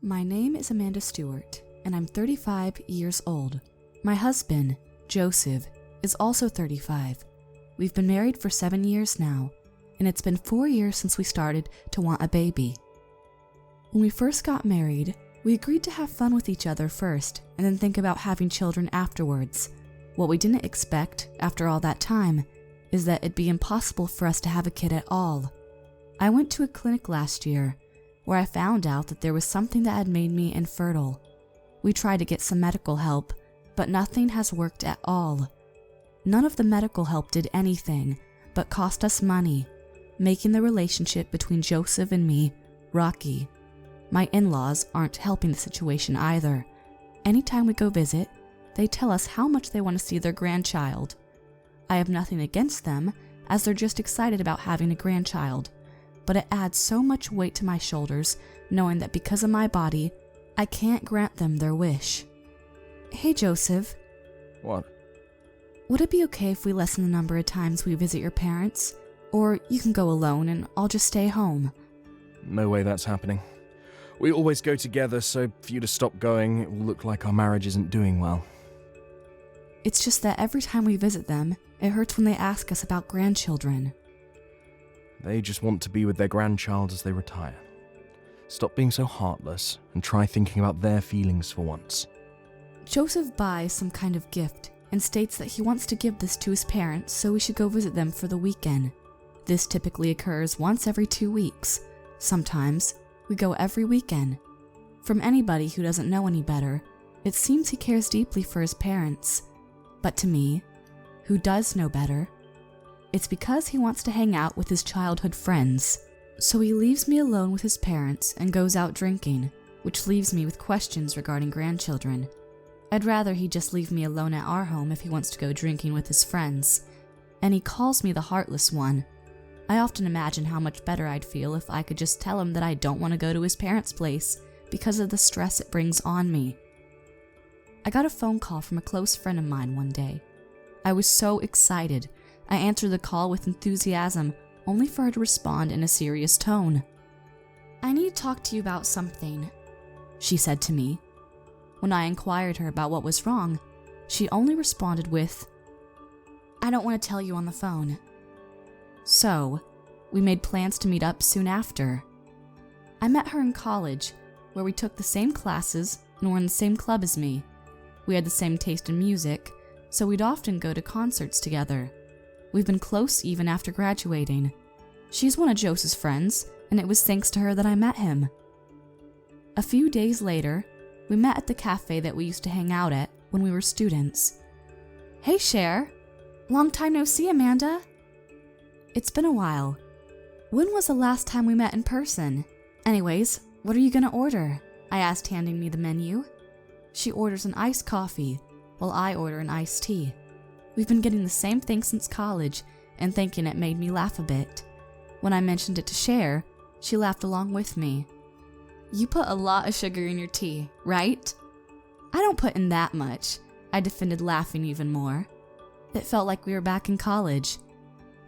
My name is Amanda Stewart, and I'm 35 years old. My husband, Joseph, is also 35. We've been married for 7 years now, and it's been 4 years since we started to want a baby. When we first got married, we agreed to have fun with each other first and then think about having children afterwards. What we didn't expect, after all that time, is that it'd be impossible for us to have a kid at all. I went to a clinic last year where I found out that there was something that had made me infertile. We tried to get some medical help, but nothing has worked at all. None of the medical help did anything but cost us money, making the relationship between Joseph and me rocky. My in-laws aren't helping the situation either. Anytime we go visit, they tell us how much they want to see their grandchild. I have nothing against them, as they're just excited about having a grandchild, but it adds so much weight to my shoulders knowing that because of my body, I can't grant them their wish. Hey Joseph. What? Would it be okay if we lessen the number of times we visit your parents? Or you can go alone and I'll just stay home. No way that's happening. We always go together, so for you to stop going, it will look like our marriage isn't doing well. It's just that every time we visit them, it hurts when they ask us about grandchildren. They just want to be with their grandchild as they retire. Stop being so heartless and try thinking about their feelings for once. Joseph buys some kind of gift and states that he wants to give this to his parents, so we should go visit them for the weekend. This typically occurs once every 2 weeks. Sometimes we go every weekend. From anybody who doesn't know any better, it seems he cares deeply for his parents. But to me, who does know better, it's because he wants to hang out with his childhood friends. So he leaves me alone with his parents and goes out drinking, which leaves me with questions regarding grandchildren. I'd rather he just leave me alone at our home if he wants to go drinking with his friends. And he calls me the heartless one. I often imagine how much better I'd feel if I could just tell him that I don't want to go to his parents' place because of the stress it brings on me. I got a phone call from a close friend of mine one day. I was so excited. I answered the call with enthusiasm, only for her to respond in a serious tone. "I need to talk to you about something," she said to me. When I inquired her about what was wrong, she only responded with, "I don't want to tell you on the phone." So, we made plans to meet up soon after. I met her in college, where we took the same classes and were in the same club as me. We had the same taste in music, so we'd often go to concerts together. We've been close even after graduating. She's one of Joseph's friends, and it was thanks to her that I met him. A few days later, we met at the cafe that we used to hang out at when we were students. "Hey Cher, long time no see, Amanda." "It's been a while. When was the last time we met in person? Anyways, what are you gonna order?" I asked, handing me the menu. She orders an iced coffee, while I order an iced tea. We've been getting the same thing since college, and thinking it made me laugh a bit. When I mentioned it to Cher, she laughed along with me. "You put a lot of sugar in your tea, right?" "I don't put in that much," I defended, laughing even more. It felt like we were back in college.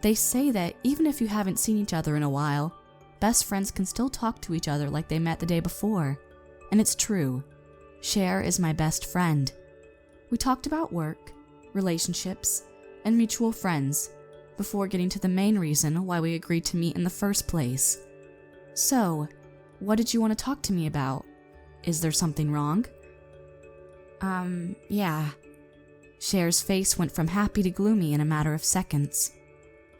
They say that even if you haven't seen each other in a while, best friends can still talk to each other like they met the day before. And it's true. Cher is my best friend. We talked about work, relationships, and mutual friends before getting to the main reason why we agreed to meet in the first place. "So, what did you want to talk to me about? Is there something wrong?" Yeah. Cher's face went from happy to gloomy in a matter of seconds.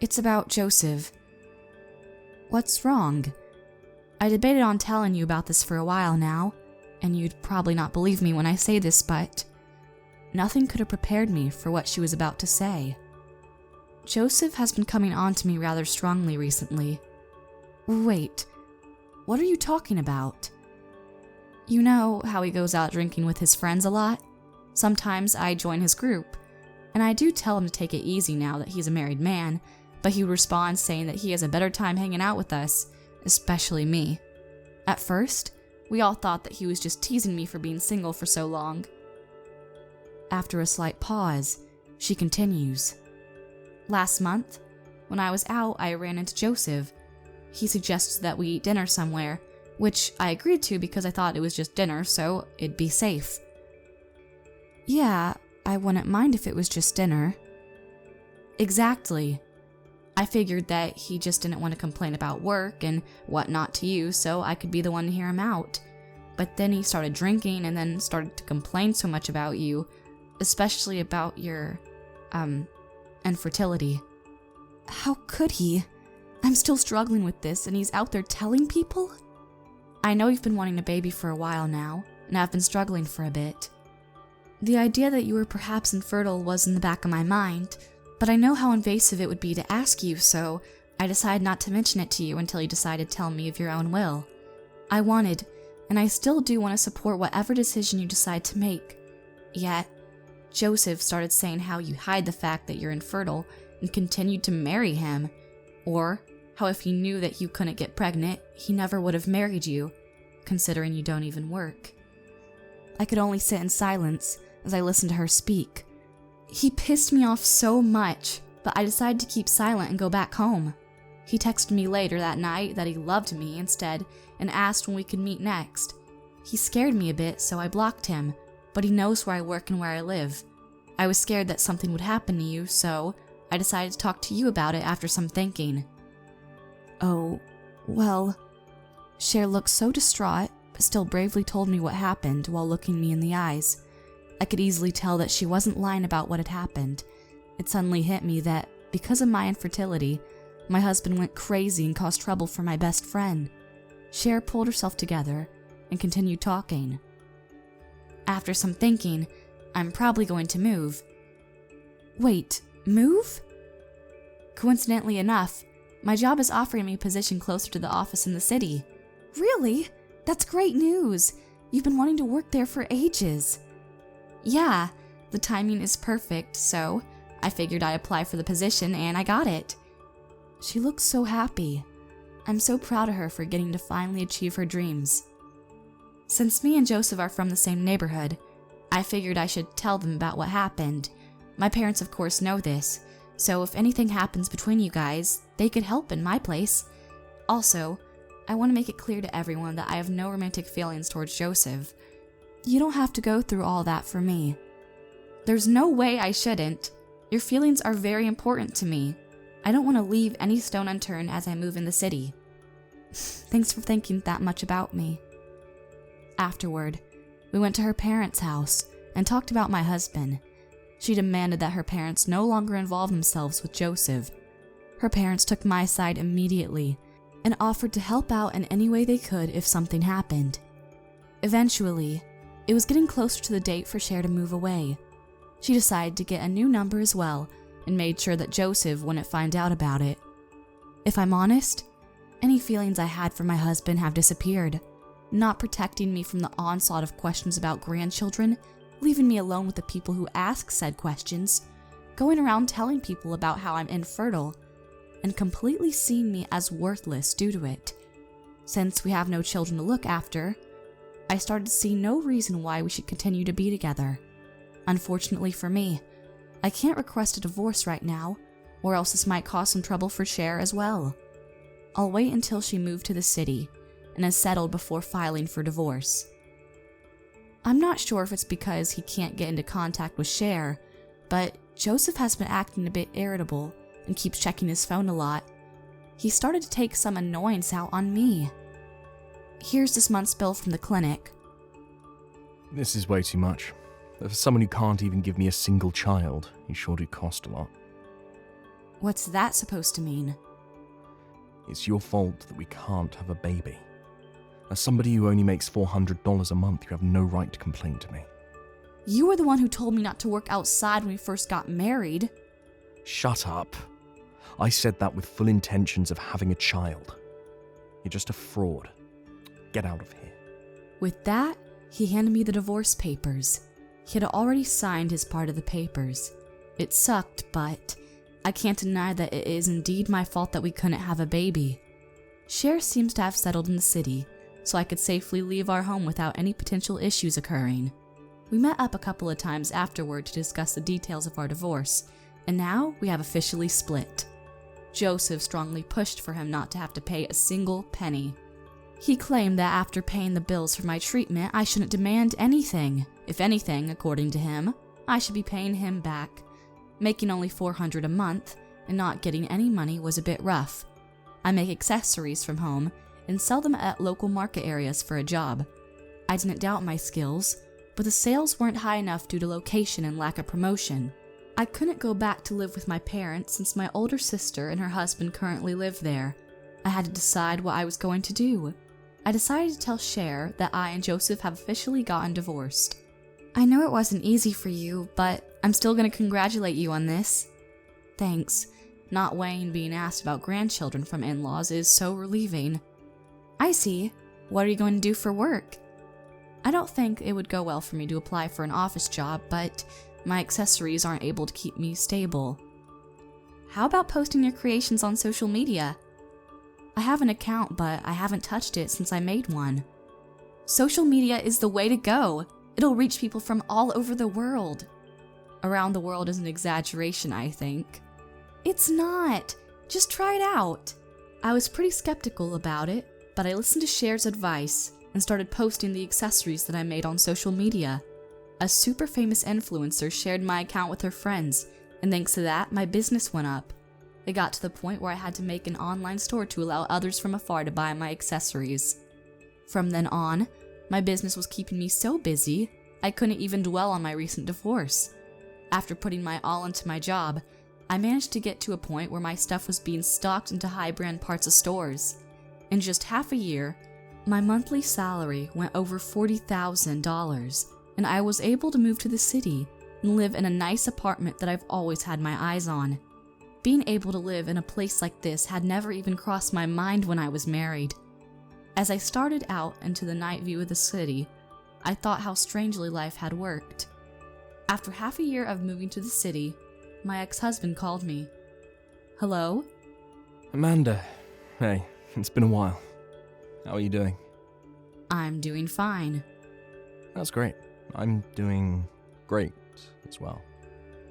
"It's about Joseph." "What's wrong?" I debated on telling you about this for a while now, and you'd probably not believe me when I say this, but nothing could have prepared me for what she was about to say. "Joseph has been coming on to me rather strongly recently." "Wait, what are you talking about?" "You know how he goes out drinking with his friends a lot? Sometimes I join his group, and I do tell him to take it easy now that he's a married man, but he would respond saying that he has a better time hanging out with us, especially me. At first, we all thought that he was just teasing me for being single for so long." After a slight pause, she continues, "Last month, when I was out, I ran into Joseph. He suggested that we eat dinner somewhere, which I agreed to because I thought it was just dinner, so it'd be safe. Yeah, I wouldn't mind if it was just dinner. Exactly. I figured that he just didn't want to complain about work and whatnot to you, so I could be the one to hear him out. But then he started drinking and then started to complain so much about you, especially about your, infertility. How could he? I'm still struggling with this and he's out there telling people? I know you've been wanting a baby for a while now, and I've been struggling for a bit. The idea that you were perhaps infertile was in the back of my mind, but I know how invasive it would be to ask you, so I decided not to mention it to you until you decided to tell me of your own will. I wanted, and I still do want to support whatever decision you decide to make. Yet, Joseph started saying how you hide the fact that you're infertile and continued to marry him, or how if he knew that you couldn't get pregnant, he never would have married you, considering you don't even work. I could only sit in silence as I listened to her speak. He pissed me off so much, but I decided to keep silent and go back home. He texted me later that night that he loved me instead and asked when we could meet next. He scared me a bit, so I blocked him, but he knows where I work and where I live. I was scared that something would happen to you, so I decided to talk to you about it after some thinking. Oh, well, Cher looked so distraught, but still bravely told me what happened while looking me in the eyes. I could easily tell that she wasn't lying about what had happened. It suddenly hit me that, because of my infertility, my husband went crazy and caused trouble for my best friend. Cher pulled herself together and continued talking. After some thinking, I'm probably going to move. Wait, move? Coincidentally enough, my job is offering me a position closer to the office in the city. Really? That's great news. You've been wanting to work there for ages. Yeah, the timing is perfect, so I figured I'd apply for the position and I got it. She looks so happy. I'm so proud of her for getting to finally achieve her dreams. Since me and Joseph are from the same neighborhood, I figured I should tell them about what happened. My parents of course know this, so if anything happens between you guys, they could help in my place. Also, I want to make it clear to everyone that I have no romantic feelings towards Joseph. You don't have to go through all that for me. There's no way I shouldn't. Your feelings are very important to me. I don't want to leave any stone unturned as I move in the city. Thanks for thinking that much about me. Afterward, we went to her parents' house and talked about my husband. She demanded that her parents no longer involve themselves with Joseph. Her parents took my side immediately and offered to help out in any way they could if something happened. Eventually, it was getting closer to the date for Cher to move away. She decided to get a new number as well and made sure that Joseph wouldn't find out about it. If I'm honest, any feelings I had for my husband have disappeared, not protecting me from the onslaught of questions about grandchildren, leaving me alone with the people who ask said questions, going around telling people about how I'm infertile, and completely seeing me as worthless due to it. Since we have no children to look after, I started to see no reason why we should continue to be together. Unfortunately for me, I can't request a divorce right now, or else this might cause some trouble for Cher as well. I'll wait until she moved to the city and is settled before filing for divorce. I'm not sure if it's because he can't get into contact with Cher, but Joseph has been acting a bit irritable and keeps checking his phone a lot. He started to take some annoyance out on me. Here's this month's bill from the clinic. This is way too much. For someone who can't even give me a single child, you sure do cost a lot. What's that supposed to mean? It's your fault that we can't have a baby. As somebody who only makes $400 a month, you have no right to complain to me. You were the one who told me not to work outside when we first got married. Shut up. I said that with full intentions of having a child. You're just a fraud. Get out of here. With that, he handed me the divorce papers. He had already signed his part of the papers. It sucked, but I can't deny that it is indeed my fault that we couldn't have a baby. Cher seems to have settled in the city, so I could safely leave our home without any potential issues occurring. We met up a couple of times afterward to discuss the details of our divorce, and now we have officially split. Joseph strongly pushed for him not to have to pay a single penny. He claimed that after paying the bills for my treatment, I shouldn't demand anything. If anything, according to him, I should be paying him back. Making only $400 a month and not getting any money was a bit rough. I make accessories from home and sell them at local market areas for a job. I didn't doubt my skills, but the sales weren't high enough due to location and lack of promotion. I couldn't go back to live with my parents since my older sister and her husband currently live there. I had to decide what I was going to do. I decided to tell Cher that I and Joseph have officially gotten divorced. I know it wasn't easy for you, but I'm still going to congratulate you on this. Thanks. Not weighing being asked about grandchildren from in-laws is so relieving. I see. What are you going to do for work? I don't think it would go well for me to apply for an office job, but my accessories aren't able to keep me stable. How about posting your creations on social media? I have an account, but I haven't touched it since I made one. Social media is the way to go. It'll reach people from all over the world. Around the world is an exaggeration, I think. It's not. Just try it out. I was pretty skeptical about it, but I listened to Cher's advice and started posting the accessories that I made on social media. A super famous influencer shared my account with her friends, and thanks to that, my business went up. It got to the point where I had to make an online store to allow others from afar to buy my accessories. From then on, my business was keeping me so busy, I couldn't even dwell on my recent divorce. After putting my all into my job, I managed to get to a point where my stuff was being stocked into high-brand parts of stores. In just half a year, my monthly salary went over $40,000, and I was able to move to the city and live in a nice apartment that I've always had my eyes on. Being able to live in a place like this had never even crossed my mind when I was married. As I started out into the night view of the city, I thought how strangely life had worked. After half a year of moving to the city, my ex-husband called me. Hello? Amanda. Hey, it's been a while. How are you doing? I'm doing fine. That's great. I'm doing great as well.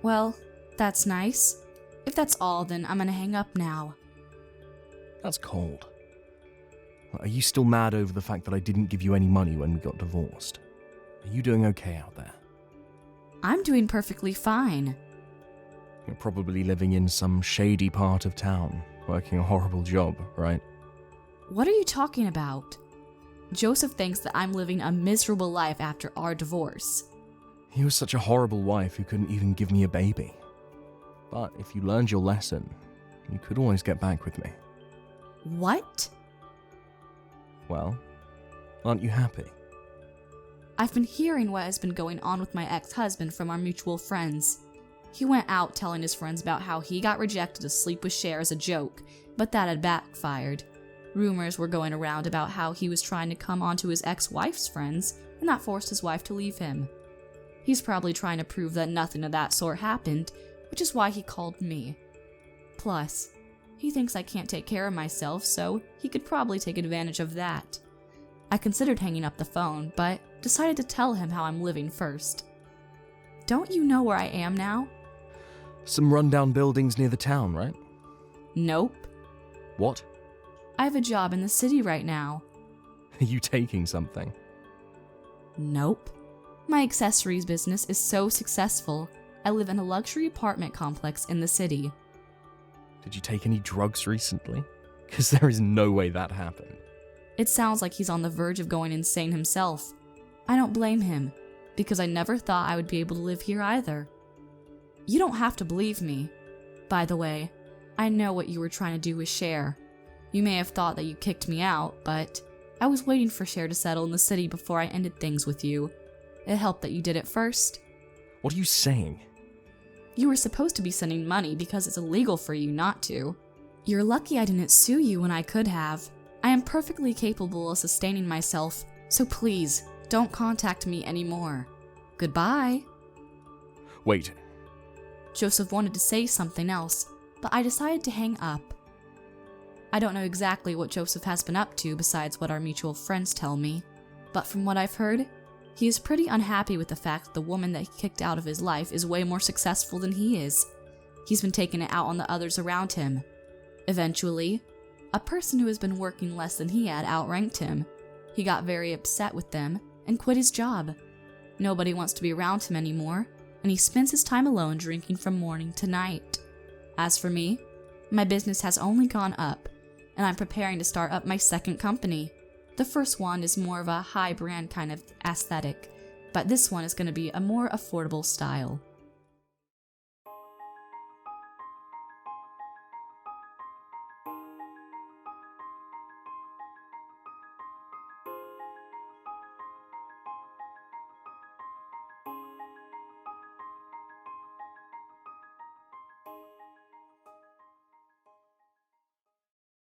Well, that's nice. If that's all, then I'm gonna hang up now. That's cold. Are you still mad over the fact that I didn't give you any money when we got divorced? Are you doing okay out there? I'm doing perfectly fine. You're probably living in some shady part of town, working a horrible job, right? What are you talking about? Joseph thinks that I'm living a miserable life after our divorce. You were such a horrible wife who couldn't even give me a baby. But if you learned your lesson, you could always get back with me. What? Well, aren't you happy? I've been hearing what has been going on with my ex-husband from our mutual friends. He went out telling his friends about how he got rejected to sleep with Cher as a joke, but that had backfired. Rumors were going around about how he was trying to come onto his ex-wife's friends, and that forced his wife to leave him. He's probably trying to prove that nothing of that sort happened, which is why he called me. Plus, he thinks I can't take care of myself, so he could probably take advantage of that. I considered hanging up the phone, but decided to tell him how I'm living first. Don't you know where I am now? Some rundown buildings near the town, right? Nope. What? I have a job in the city right now. Are you taking something? Nope. My accessories business is so successful, I live in a luxury apartment complex in the city. Did you take any drugs recently? Because there is no way that happened. It sounds like he's on the verge of going insane himself. I don't blame him, because I never thought I would be able to live here either. You don't have to believe me. By the way, I know what you were trying to do with Cher. You may have thought that you kicked me out, but I was waiting for Cher to settle in the city before I ended things with you. It helped that you did it first. What are you saying? You were supposed to be sending money because it's illegal for you not to. You're lucky I didn't sue you when I could have. I am perfectly capable of sustaining myself, so please, don't contact me anymore. Goodbye. Wait. Joseph wanted to say something else, but I decided to hang up. I don't know exactly what Joseph has been up to besides what our mutual friends tell me, but from what I've heard, he is pretty unhappy with the fact that the woman that he kicked out of his life is way more successful than he is. He's been taking it out on the others around him. Eventually, A person who has been working less than he had outranked him. He got very upset with them and quit his job. Nobody wants to be around him anymore, and he spends his time alone drinking from morning to night. As for me, my business has only gone up, and I'm preparing to start up my second company. The first one is more of a high brand kind of aesthetic, but this one is going to be a more affordable style.